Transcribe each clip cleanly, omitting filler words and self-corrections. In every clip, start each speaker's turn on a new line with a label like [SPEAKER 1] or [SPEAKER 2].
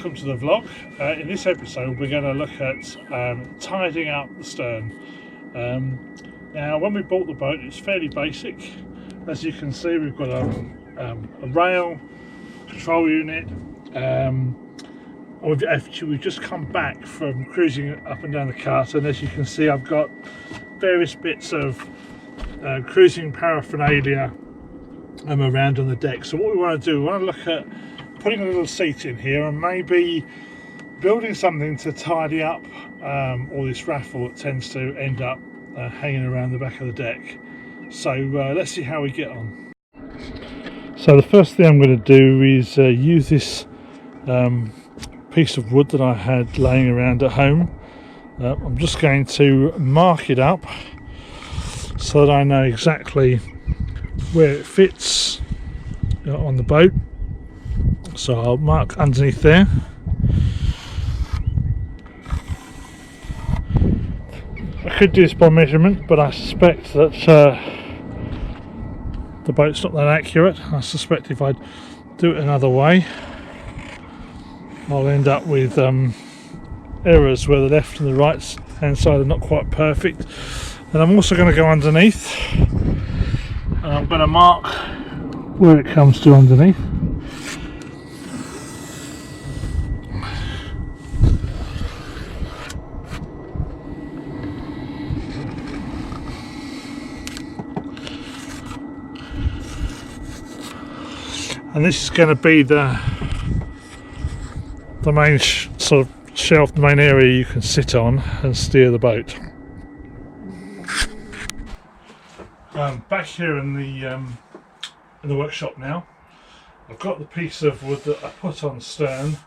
[SPEAKER 1] welcome to the vlog. In this episode we're going to look at tidying up the stern. Now when we bought the boat it's fairly basic. As you can see we've got a rail, control unit. We've just come back from cruising up and down the Cart, and as you can see I've got various bits of cruising paraphernalia around on the deck. So what we want to do, we want to look at putting a little seat in here and maybe building something to tidy up all this raffle that tends to end up hanging around the back of the deck. So let's see how we get on. So the first thing I'm going to do is use this piece of wood that I had laying around at home. I'm just going to mark it up so that I know exactly where it fits on the boat. So I'll mark underneath there. I could do this by measurement, but I suspect that the boat's not that accurate. I suspect if I do it another way I'll end up with errors where the left and the right hand side are not quite perfect. And I'm also going to go underneath and I'm going to mark where it comes to underneath. And this is going to be the main sort of shelf, the main area you can sit on and steer the boat. Back here in the workshop now, I've got the piece of wood that I put on stern,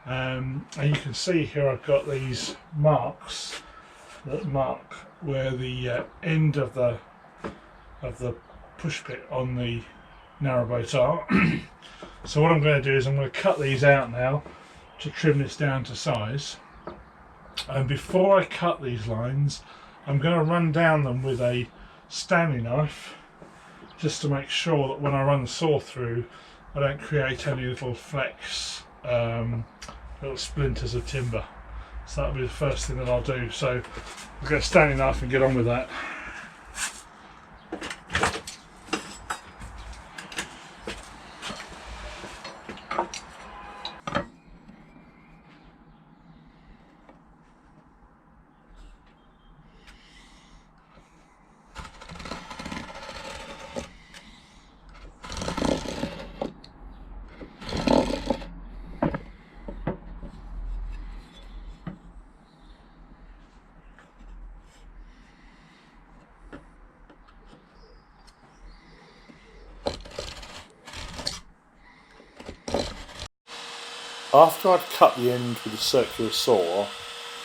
[SPEAKER 1] and you can see here I've got these marks that mark where the end of the push bit on the narrowboat are. So what I'm going to do is I'm going to cut these out now to trim this down to size, and before I cut these lines I'm going to run down them with a Stanley knife just to make sure that when I run the saw through I don't create any little flecks, little splinters of timber. So that'll be the first thing that I'll do. So I'll get a Stanley knife and get on with that. After I'd cut the end with a circular saw,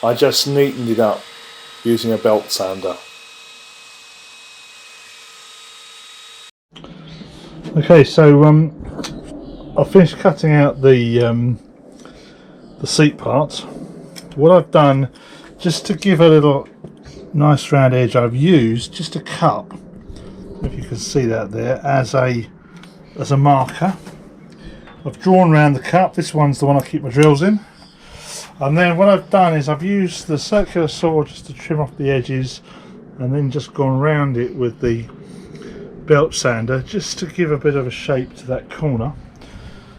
[SPEAKER 1] I just neatened it up using a belt sander. Okay, so I've finished cutting out the seat part. What I've done, just to give a little nice round edge, I've used just a cup, if you can see that there, as a marker. I've drawn around the cup. This one's the one I keep my drills in, and then what I've done is I've used the circular saw just to trim off the edges, and then just gone around it with the belt sander just to give a bit of a shape to that corner.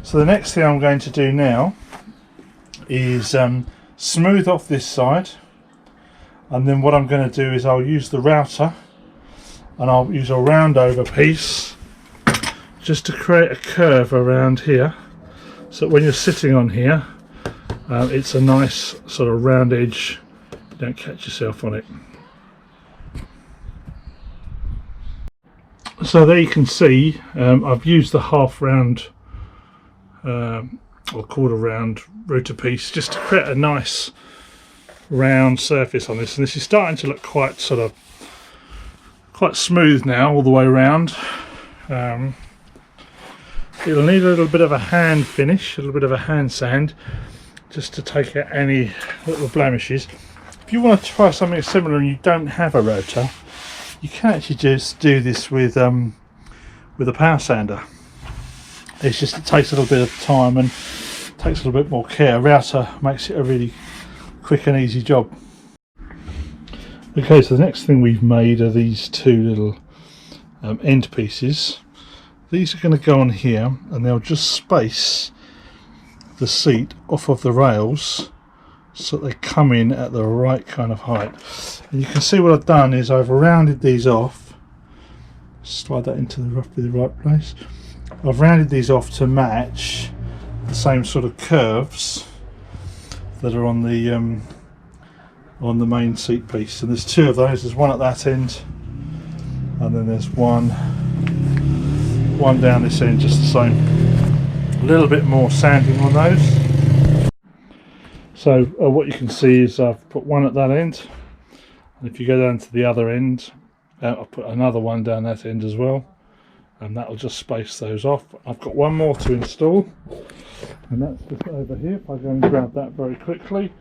[SPEAKER 1] So the next thing I'm going to do now is smooth off this side, and then what I'm going to do is I'll use the router and I'll use a round over piece just to create a curve around here, so when you're sitting on here it's a nice sort of round edge, you don't catch yourself on it. So there you can see I've used the half round or quarter round router piece just to create a nice round surface on this, and this is starting to look quite smooth now all the way around. It'll need a little bit of a hand finish, a little bit of a hand sand, just to take out any little blemishes. If you want to try something similar and you don't have a rotor, you can actually just do this with a power sander. It's just, it takes a little bit of time, and takes a little bit more care. Router makes it a really quick and easy job. Okay, so the next thing we've made are these two little end pieces. These are going to go on here, and they'll just space the seat off of the rails so that they come in at the right kind of height. And you can see what I've done is I've rounded these off. Slide that into roughly the right place. I've rounded these off to match the same sort of curves that are on the main seat piece. And there's two of those. There's one at that end, and then there's one down this end, just the same. A little bit more sanding on those. So what you can see is I've put one at that end, and if you go down to the other end, I'll put another one down that end as well, and that'll just space those off. I've got one more to install, and that's just over here. If I go and grab that very quickly.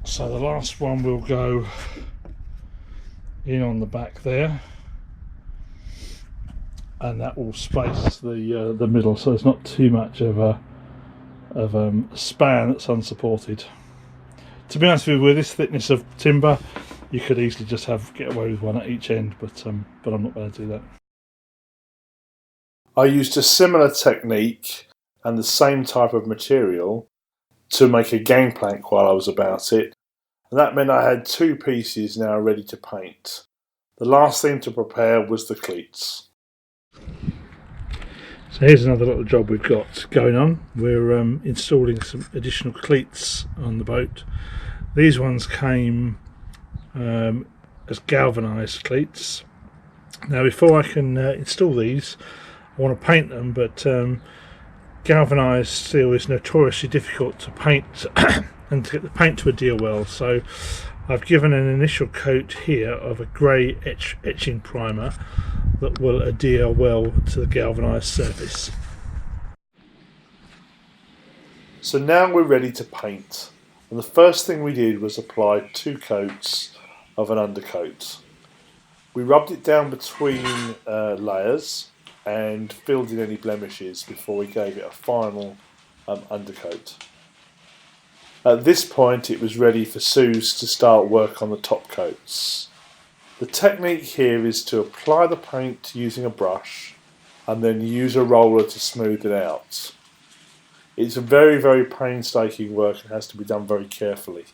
[SPEAKER 1] So the last one will go in on the back there, and that will space the middle, so there's not too much of a span that's unsupported. To be honest with this thickness of timber, you could easily just get away with one at each end, but I'm not going to do that. I used a similar technique and the same type of material to make a gangplank while I was about it, and that meant I had two pieces now ready to paint. The last thing to prepare was the cleats. So here's another little job we've got going on. We're installing some additional cleats on the boat. These ones came as galvanised cleats. Now before I can install these, I want to paint them, but galvanised steel is notoriously difficult to paint and to get the paint to adhere well, so I've given an initial coat here of a grey etching primer that will adhere well to the galvanised surface. So now we're ready to paint, and the first thing we did was apply 2 coats of an undercoat. We rubbed it down between layers and filled in any blemishes before we gave it a final undercoat. At this point it was ready for Suze to start work on the top coats. The technique here is to apply the paint using a brush and then use a roller to smooth it out. It's a very, very painstaking work and has to be done very carefully.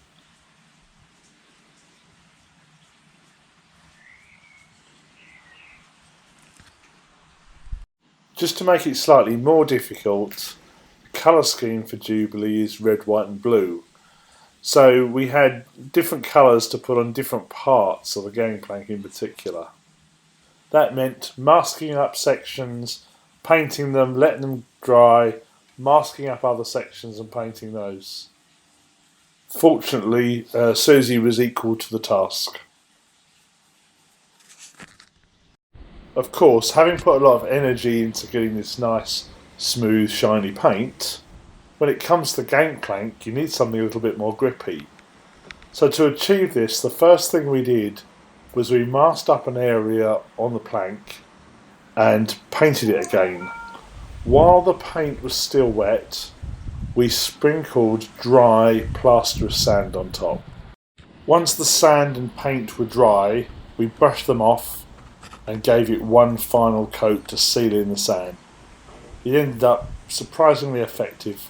[SPEAKER 1] Just to make it slightly more difficult, the colour scheme for Jubilee is red, white and blue. So we had different colours to put on different parts of the gangplank in particular. That meant masking up sections, painting them, letting them dry, masking up other sections and painting those. Fortunately, Susie was equal to the task. Of course, having put a lot of energy into getting this nice, smooth, shiny paint, when it comes to gangplank, you need something a little bit more grippy. So to achieve this, the first thing we did was we masked up an area on the plank and painted it again. While the paint was still wet, we sprinkled dry plaster of sand on top. Once the sand and paint were dry, we brushed them off and gave it one final coat to seal in the sand. It ended up surprisingly effective.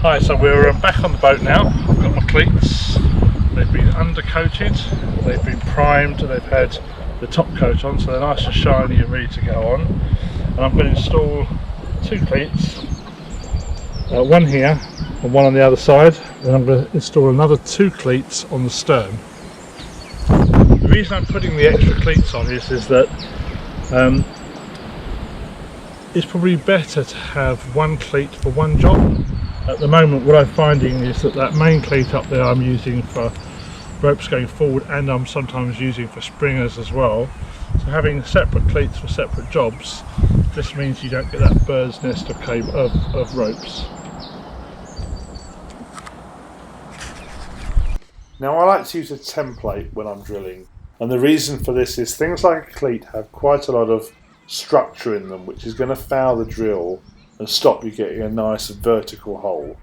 [SPEAKER 1] Hi, so we're back on the boat now. I've got my cleats. They've been undercoated, they've been primed, they've had the top coat on, so they're nice and shiny and ready to go on. And I'm going to install 2 cleats, one here and one on the other side. Then I'm going to install another 2 cleats on the stern. The reason I'm putting the extra cleats on is that it's probably better to have 1 cleat for one job. At the moment what I'm finding is that main cleat up there I'm using for ropes going forward, and I'm sometimes using for springers as well. So having separate cleats for separate jobs just means you don't get that bird's nest of ropes. Now I like to use a template when I'm drilling, and the reason for this is things like a cleat have quite a lot of structure in them, which is going to foul the drill and stop you getting a nice vertical hole.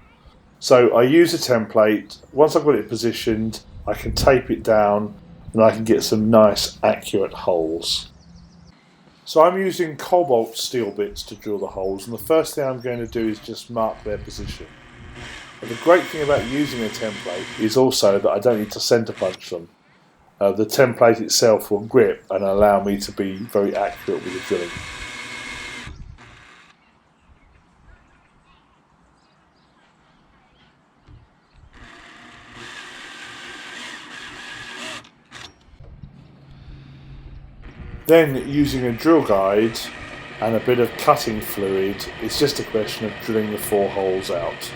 [SPEAKER 1] So I use a template. Once I've got it positioned, I can tape it down and I can get some nice accurate holes. So I'm using cobalt steel bits to drill the holes, and the first thing I'm going to do is just mark their position. And the great thing about using a template is also that I don't need to centre punch them. The template itself will grip and allow me to be very accurate with the drilling. Then, using a drill guide and a bit of cutting fluid, it's just a question of drilling the 4 holes out.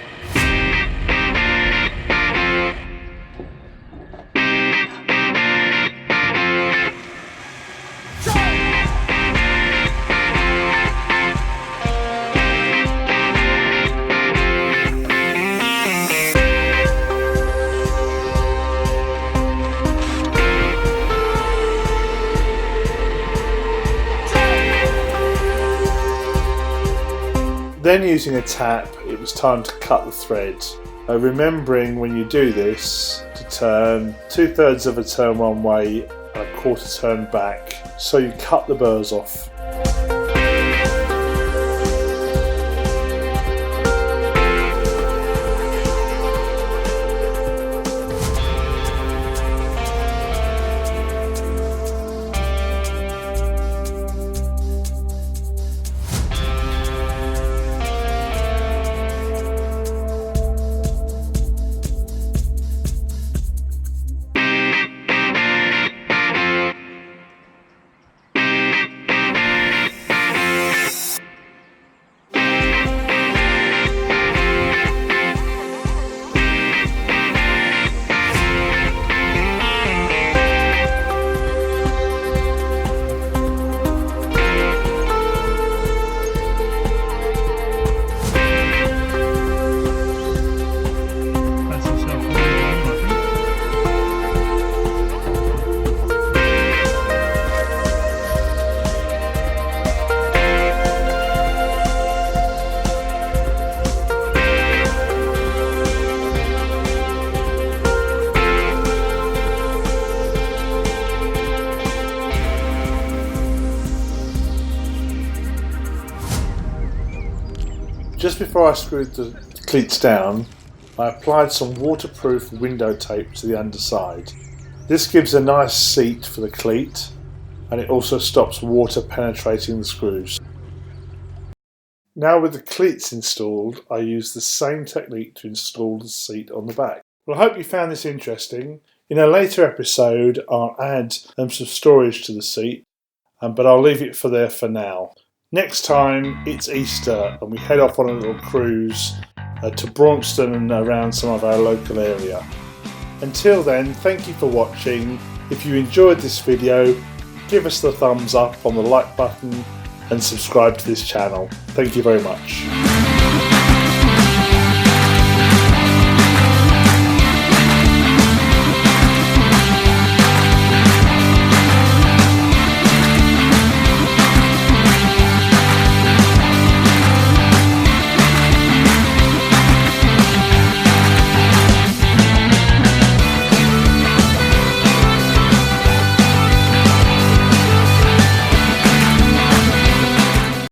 [SPEAKER 1] Then, using a tap, it was time to cut the thread. Remembering when you do this to turn 2/3 of a turn one way and a 1/4 turn back, so you cut the burrs off. Just before I screwed the cleats down, I applied some waterproof window tape to the underside. This gives a nice seat for the cleat, and it also stops water penetrating the screws. Now with the cleats installed, I use the same technique to install the seat on the back. Well, I hope you found this interesting. In a later episode, I'll add some storage to the seat, but I'll leave it there for now. Next time, it's Easter and we head off on a little cruise to Braunston and around some of our local area. Until then, thank you for watching. If you enjoyed this video, give us the thumbs up on the like button and subscribe to this channel. Thank you very much.